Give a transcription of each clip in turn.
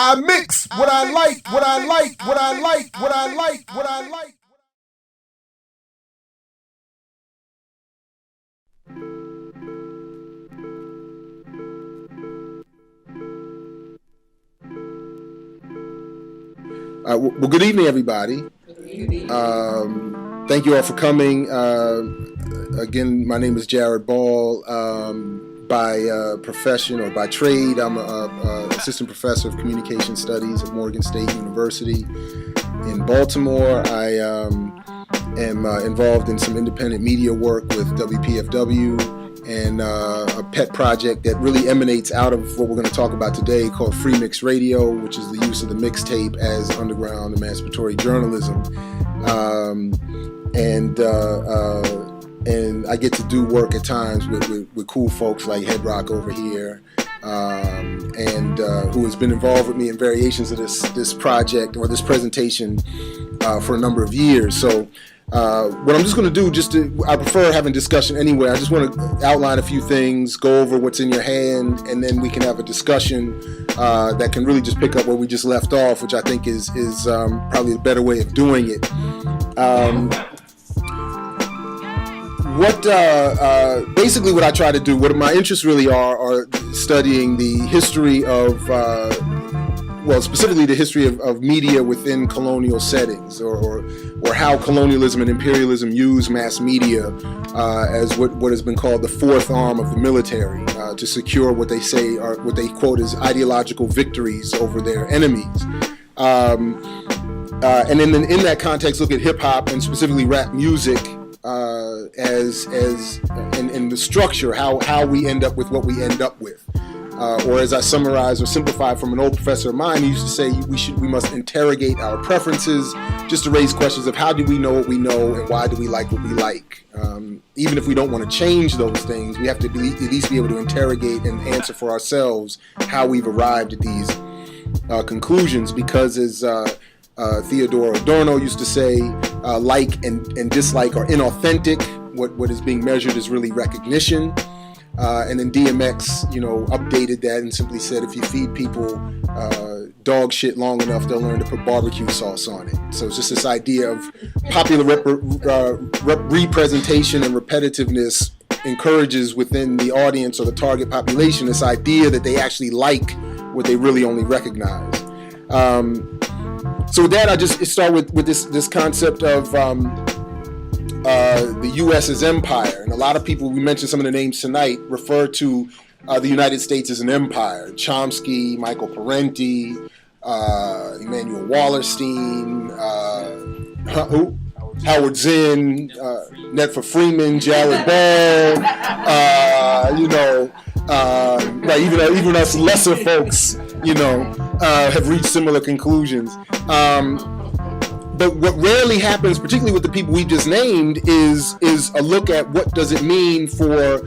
I mix what I like, what I like, what I like, what I like, what I like. Well, good evening, everybody. Thank you all for coming. Again, my name is Jared Ball. By profession or by trade, I'm an assistant professor of communication studies at Morgan State University in Baltimore. I am involved in some independent media work with WPFW and a pet project that really emanates out of what we're going to talk about today called Free Mix Radio, which is the use of the mixtape as underground emancipatory journalism. And I get to do work at times with cool folks like Head Rock over here, and who has been involved with me in variations of this project or this presentation for a number of years. So what I'm just going to do, I prefer having discussion anyway. I just want to outline a few things, go over what's in your hand, and then we can have a discussion that can really just pick up where we just left off, which I think is probably a better way of doing it. Basically what I try to do, what my interests really are studying the history of, specifically the history of media within colonial settings, or how colonialism and imperialism use mass media as what has been called the fourth arm of the military to secure what they say are, what they quote as ideological victories over their enemies. And then in that context, look at hip hop and specifically rap music as in the structure, how we end up with what we end up with, or as I summarize or simplify from an old professor of mine, he used to say we must interrogate our preferences just to raise questions of how do we know what we know and why do we like what we like. Even if we don't want to change those things, we have to at least be able to interrogate and answer for ourselves how we've arrived at these conclusions, because as Theodore Adorno used to say, like and dislike are inauthentic. What is being measured is really recognition. And then DMX, updated that and simply said, if you feed people dog shit long enough, they'll learn to put barbecue sauce on it. So it's just this idea of popular representation and repetitiveness encourages within the audience or the target population this idea that they actually like what they really only recognize. So with that, I just start with this concept of the U.S. as empire. And a lot of people, we mentioned some of the names tonight, refer to the United States as an empire. Chomsky, Michael Parenti, Emanuel Wallerstein, Howard Zinn, Netfa Freeman, Jared Ball, right, even us lesser folks, have reached similar conclusions. But what rarely happens, particularly with the people we just named, is a look at what does it mean for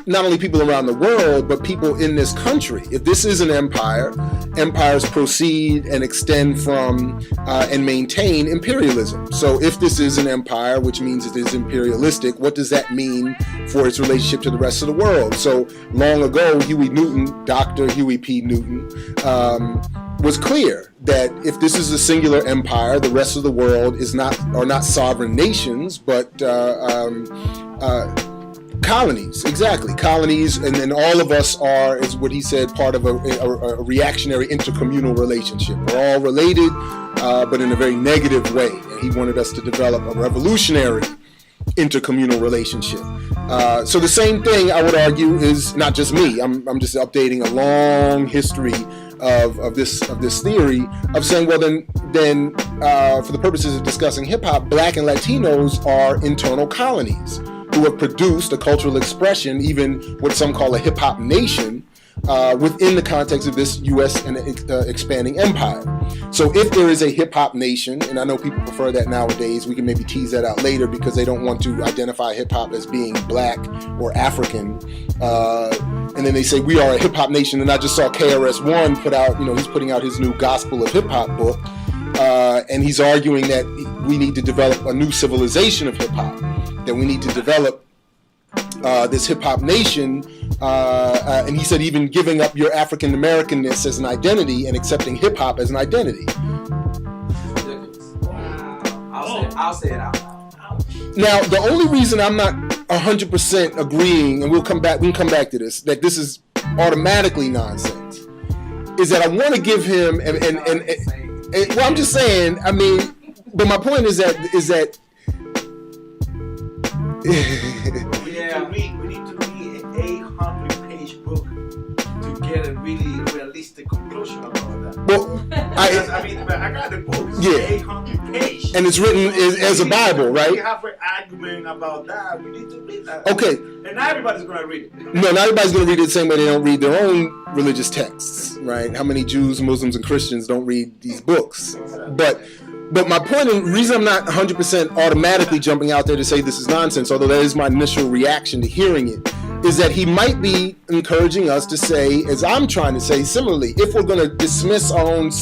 not only people around the world, but people in this country. If this is an empire, empires proceed and extend from and maintain imperialism. So if this is an empire, which means it is imperialistic, what does that mean for its relationship to the rest of the world? So long ago, Dr. Huey P. Newton, was clear that if this is a singular empire, the rest of the world are not sovereign nations, but colonies. Exactly, colonies, and then all of us are, is what he said, part of a reactionary intercommunal relationship. We're all related, but in a very negative way. And he wanted us to develop a revolutionary intercommunal relationship. So the same thing, I would argue, is not just me. I'm just updating a long history of this theory of saying, well, then for the purposes of discussing hip hop, Black and Latinos are internal colonies who have produced a cultural expression, even what some call a hip hop nation, within the context of this U.S. and expanding empire. So if there is a hip hop nation, and I know people prefer that nowadays, we can maybe tease that out later because they don't want to identify hip hop as being Black or African. And then they say we are a hip hop nation. And I just saw KRS-One put out, he's putting out his new Gospel of Hip Hop book. And he's arguing that we need to develop a new civilization of hip hop, that we need to develop this hip hop nation And he said even giving up your African Americanness as an identity and accepting hip hop as an identity. I'll say it out loud. Now, the only reason I'm not 100% agreeing, and we can come back to this, that this is automatically nonsense, is that I want to give him, well, I'm just saying, I mean, but my point is that we need to read an 800-page book to get a really realistic conclusion about that. Well, I got the book. It's 800 pages. And it's written as a Bible, right? We have an argument about that. We need to read that. Okay. And not everybody's going to read it. No, not everybody's going to read it the same way they don't read their own religious texts, right? How many Jews, Muslims, and Christians don't read these books? But my point, and the reason I'm not 100% automatically jumping out there to say this is nonsense, although that is my initial reaction to hearing it, is that he might be encouraging us to say, as I'm trying to say similarly, if we're going to dismiss our own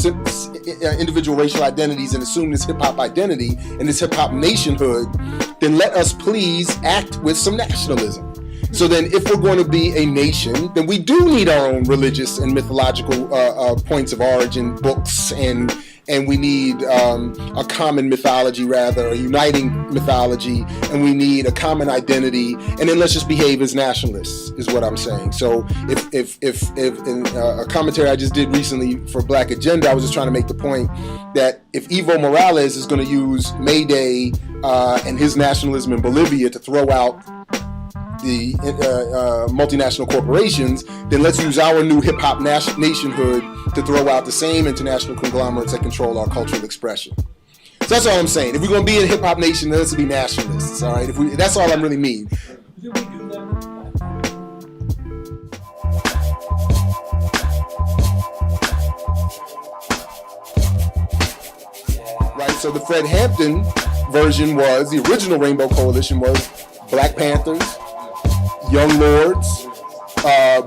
individual racial identities and assume this hip-hop identity and this hip-hop nationhood, then let us please act with some nationalism. So then if we're going to be a nation, then we do need our own religious and mythological points of origin, books, and we need a common mythology, rather, a uniting mythology, and we need a common identity, and then let's just behave as nationalists, is what I'm saying. So if in a commentary I just did recently for Black Agenda, I was just trying to make the point that if Evo Morales is going to use May Day and his nationalism in Bolivia to throw out the multinational corporations, then let's use our new hip-hop nationhood to throw out the same international conglomerates that control our cultural expression. So that's all I'm saying. If we're going to be a hip-hop nation, then let's be nationalists, all right? That's all I really mean. Right, so the Fred Hampton version was, the original Rainbow Coalition was Black Panthers, Young Lords,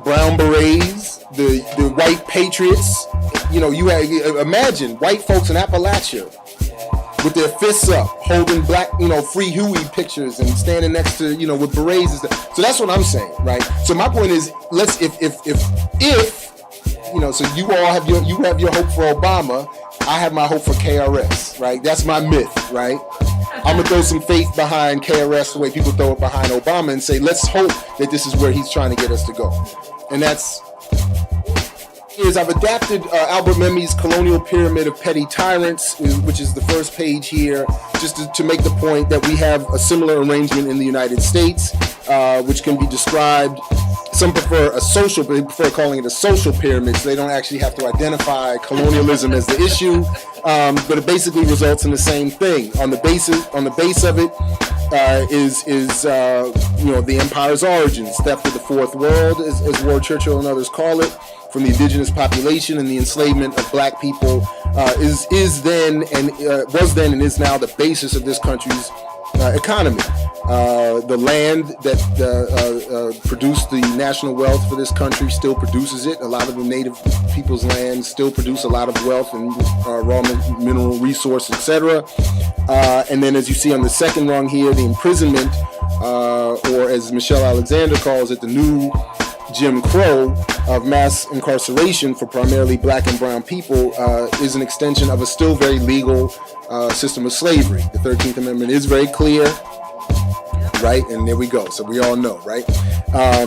Brown Berets, the White Patriots. You know, you had, imagine white folks in Appalachia with their fists up, holding black, Free Huey pictures and standing next to, with berets and stuff. So that's what I'm saying, right? So my point is, let's, if so you all have your hope for Obama, I have my hope for KRS, right? That's my myth, right? I'm gonna throw some faith behind KRS the way people throw it behind Obama and say, let's hope that this is where he's trying to get us to go. And I've adapted Albert Memmi's Colonial Pyramid of Petty Tyrants, which is the first page here, just to make the point that we have a similar arrangement in the United States, which can be described. Some prefer they prefer calling it a social pyramid, so they don't actually have to identify colonialism as the issue, but it basically results in the same thing. On the base of it is the empire's origins, theft of the fourth world, as Ward Churchill and others call it, from the indigenous population, and the enslavement of black people was then and is now the basis of this country's economy. The land that produced the national wealth for this country still produces it. A lot of the native people's lands still produce a lot of wealth and raw mineral resources, etc. And then, as you see on the second rung here, the imprisonment, or as Michelle Alexander calls it, the new Jim Crow of mass incarceration for primarily black and brown people, is an extension of a still very legal system of slavery. The 13th Amendment is very clear, right? And there we go. So we all know, right?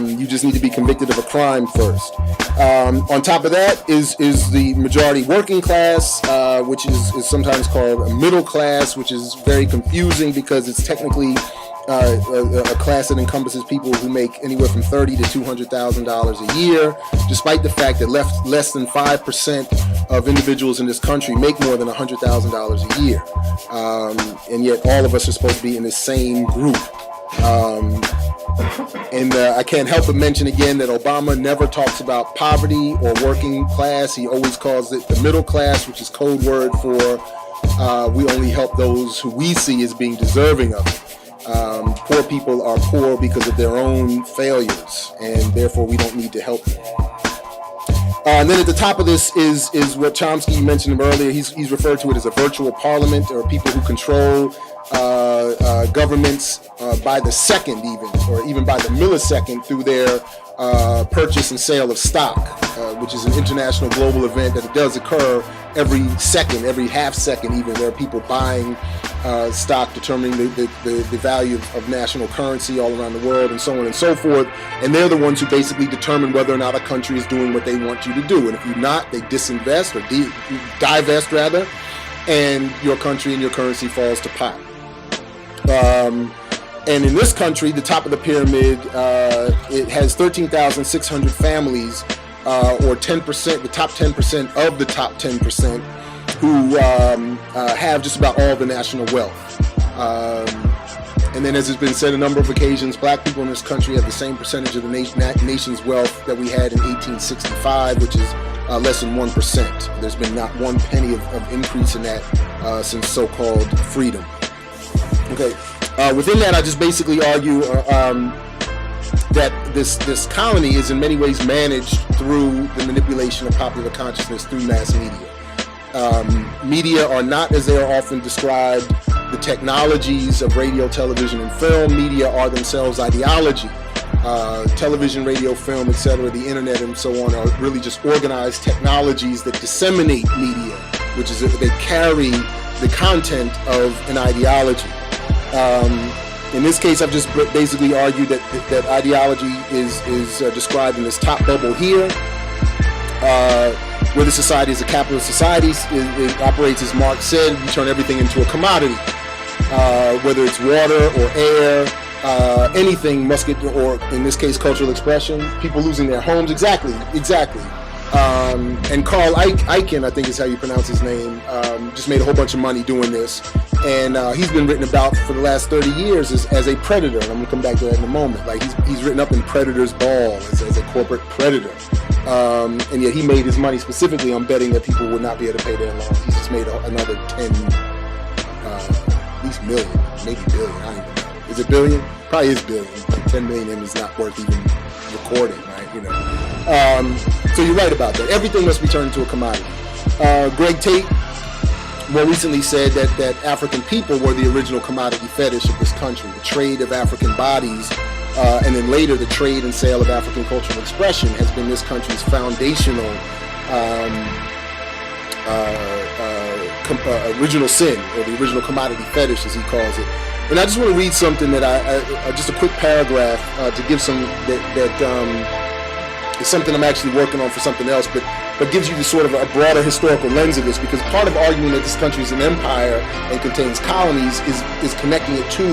You just need to be convicted of a crime first. On top of that is the majority working class, which is sometimes called a middle class, which is very confusing because it's technically a class that encompasses people who make anywhere from $30,000 to $200,000 a year, despite the fact that less than 5% of individuals in this country make more than $100,000 a year, and yet all of us are supposed to be in the same group. And I can't help but mention again that Obama never talks about poverty or working class. He always calls it the middle class, which is code word for we only help those who we see as being deserving of it. Poor people are poor because of their own failures, and therefore we don't need to help them. And then at the top of this is what Chomsky mentioned earlier. He's referred to it as a virtual parliament, or people who control governments by the second even, or even by the millisecond through their purchase and sale of stock, which is an international global event that it does occur every second, every half second even. There are people buying stock, determining the value of national currency all around the world, and so on and so forth. And they're the ones who basically determine whether or not a country is doing what they want you to do. And if you're not, they disinvest, or divest rather, and your country and your currency falls to pot. And in this country, the top of the pyramid, it has 13,600 families, or 10%, the top 10% of the top 10%, who have just about all the national wealth. And then, as has been said a number of occasions, black people in this country have the same percentage of the nation's wealth that we had in 1865, which is less than 1%. There's been not one penny of increase in that since so-called freedom. Okay. Within that, I just basically argue that this colony is in many ways managed through the manipulation of popular consciousness through mass media. Media are not, as they are often described, the technologies of radio, television, and film. Media are themselves ideology. Television, radio, film, etc., the internet, and so on are really just organized technologies that disseminate media, which is they carry the content of an ideology. In this case, I've just basically argued that ideology is described in this top bubble here, where the society is a capitalist society. It operates, as Marx said, we turn everything into a commodity, whether it's water or air, anything must get, or in this case, cultural expression, people losing their homes. Exactly. And Carl Icahn, I think is how you pronounce his name, just made a whole bunch of money doing this. And he's been written about for the last 30 years as a predator. And I'm going to come back to that in a moment. Like he's written up in Predator's Ball as a corporate predator. And yet he made his money specifically on betting that people would not be able to pay their loans. He's just made another 10, at least million, maybe billion. I don't even know. Is it billion? Probably is billion. Like 10 million in is not worth even recording, right? You know. So you're right about that. Everything must be turned into a commodity. Greg Tate more recently said that African people were the original commodity fetish of this country. The trade of African bodies, and then later the trade and sale of African cultural expression has been this country's foundational original sin, or the original commodity fetish, as he calls it. And I just want to read something that just a quick paragraph to give some it's something I'm actually working on for something else, but gives you the sort of a broader historical lens of this, because part of arguing that this country is an empire and contains colonies is connecting it to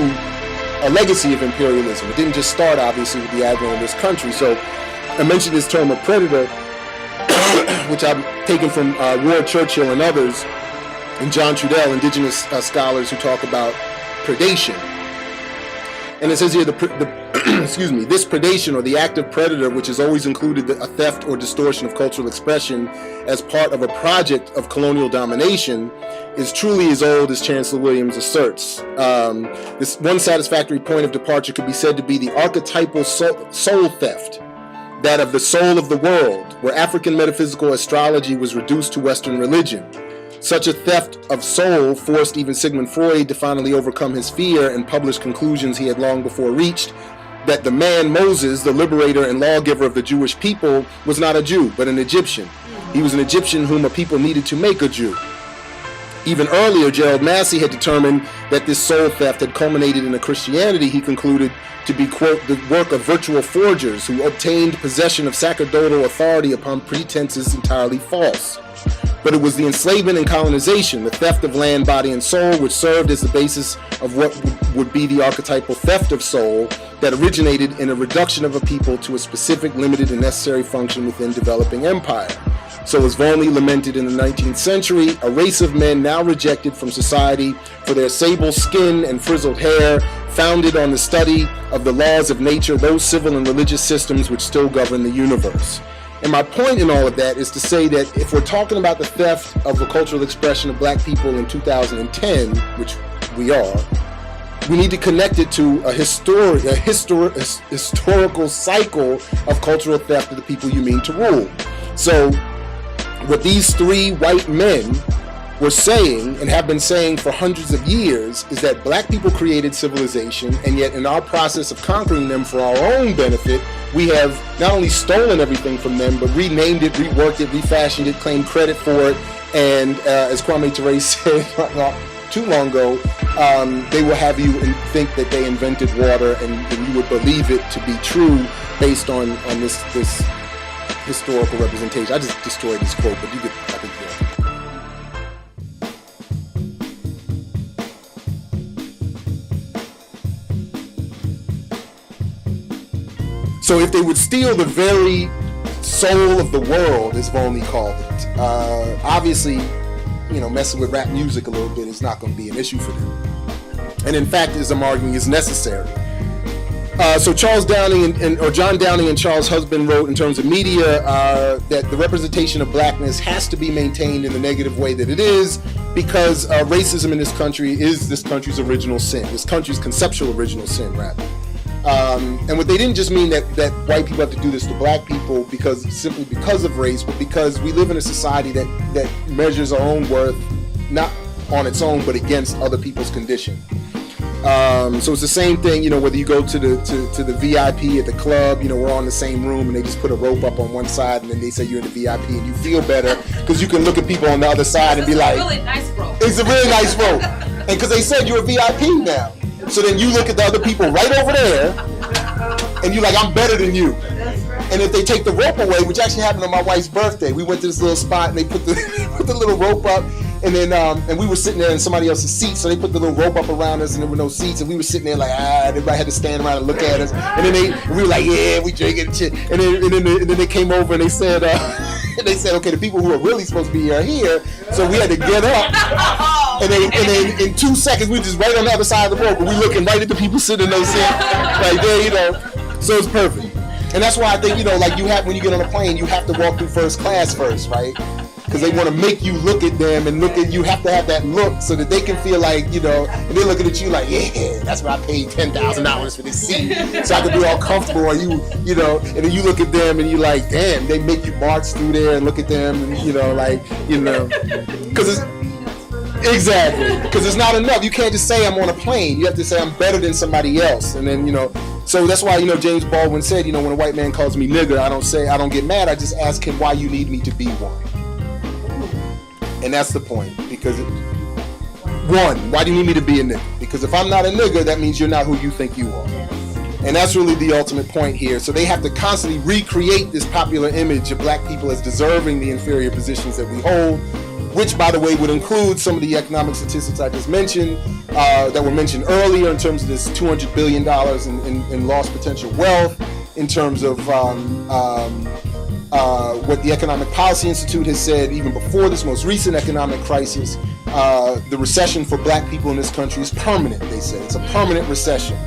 a legacy of imperialism. It didn't just start, obviously, with the advent of this country. So I mentioned this term of predator, which I've taken from Roy Churchill and others, and John Trudell, indigenous scholars who talk about predation. And it says here, excuse me, this predation, or the act of predator, which has always included a theft or distortion of cultural expression as part of a project of colonial domination, is truly as old as Chancellor Williams asserts. This one satisfactory point of departure could be said to be the archetypal soul theft, that of the soul of the world, where African metaphysical astrology was reduced to Western religion. Such a theft of soul forced even Sigmund Freud to finally overcome his fear and publish conclusions he had long before reached, that the man Moses, the liberator and lawgiver of the Jewish people, was not a Jew, but an Egyptian. He was an Egyptian whom a people needed to make a Jew. Even earlier, Gerald Massey had determined that this soul theft had culminated in a Christianity he concluded to be, quote, the work of virtual forgers who obtained possession of sacerdotal authority upon pretenses entirely false. But it was the enslavement and colonization, the theft of land, body, and soul, which served as the basis of what would be the archetypal theft of soul that originated in a reduction of a people to a specific, limited, and necessary function within developing empire. So, as Volney lamented in the 19th century, a race of men now rejected from society for their sable skin and frizzled hair, founded on the study of the laws of nature, those civil and religious systems which still govern the universe. And my point in all of that is to say that if we're talking about the theft of the cultural expression of black people in 2010, which we are, we need to connect it to a historical cycle of cultural theft of the people you mean to rule. So what these three white men were saying and have been saying for hundreds of years is that black people created civilization, and yet in our process of conquering them for our own benefit, we have not only stolen everything from them, but renamed it, reworked it, refashioned it, claimed credit for it, and as Kwame Ture said not too long ago, they will have you think that they invented water, and you would believe it to be true based on this historical representation. I just destroyed this quote, but you could, I think, yeah. So if they would steal the very soul of the world, as Volney called it, obviously, messing with rap music a little bit is not going to be an issue for them. And in fact, as I'm arguing, is necessary. So Charles Downing or John Downing and Charles Husband wrote in terms of media that the representation of blackness has to be maintained in the negative way that it is, because racism in this country is this country's original sin, this country's conceptual original sin, rather. And what they didn't just mean that white people have to do this to black people simply because of race, but because we live in a society that measures our own worth not on its own, but against other people's condition. So it's the same thing, whether you go to the VIP at the club, we're on the same room and they just put a rope up on one side and then they say you're in the VIP and you feel better because you can look at people on the other side and be like, it's a really nice rope. It's a really nice rope. And because they said you're a VIP now. So then you look at the other people right over there and you're like, I'm better than you. And if they take the rope away, which actually happened on my wife's birthday, we went to this little spot and they put the little rope up, and then and we were sitting there in somebody else's seat, so they put the little rope up around us and there were no seats, and we were sitting there like, everybody had to stand around and look at us, and then we were like, yeah, we drinking and shit, and then they came over and they said, okay, the people who are really supposed to be here are here, so we had to get up, and then in 2 seconds we were just right on the other side of the rope, and we looking right at the people sitting in those seats, like there, so it's perfect. And that's why I think, when you get on a plane, you have to walk through first class first, right? Because they want to make you look at them and you have to have that look so that they can feel like, and they're looking at you like, yeah, that's why I paid $10,000 for this seat, so I can be all comfortable, or and then you look at them and you like, damn, they make you march through there and look at them and, because it's, exactly, because it's not enough. You can't just say I'm on a plane. You have to say I'm better than somebody else, and then, so that's why, James Baldwin said, when a white man calls me nigger, I don't get mad. I just ask him why you need me to be one. And that's the point. Because, why do you need me to be a nigger? Because if I'm not a nigger, that means you're not who you think you are. And that's really the ultimate point here. So they have to constantly recreate this popular image of black people as deserving the inferior positions that we hold, which, by the way, would include some of the economic statistics I just mentioned, that were mentioned earlier in terms of this $200 billion in lost potential wealth, in terms of what the Economic Policy Institute has said even before this most recent economic crisis. The recession for black people in this country is permanent, they say. It's a permanent recession.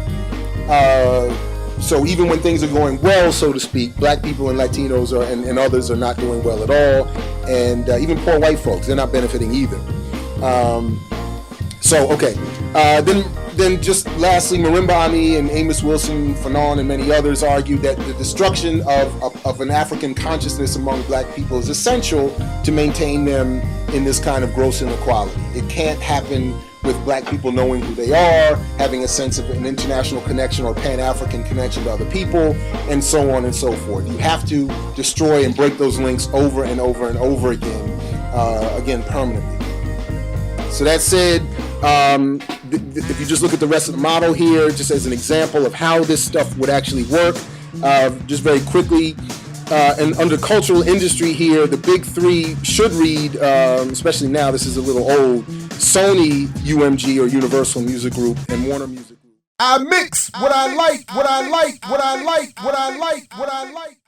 So even when things are going well, so to speak, black people and Latinos and others are not doing well at all. And even poor white folks, they're not benefiting either. Then just lastly, Marimba Ani and Amos Wilson, Fanon, and many others argued that the destruction of an African consciousness among black people is essential to maintain them in this kind of gross inequality. It can't happen with black people knowing who they are, having a sense of an international connection or Pan-African connection to other people, and so on and so forth. You have to destroy and break those links over and over and over again permanently. So that said, if you just look at the rest of the model here, just as an example of how this stuff would actually work, just very quickly, and under cultural industry here, the big three should read, especially now, this is a little old, Sony, UMG or Universal Music Group, and Warner Music Group. I mix what I like, what I like, what I like, what I like, what I like.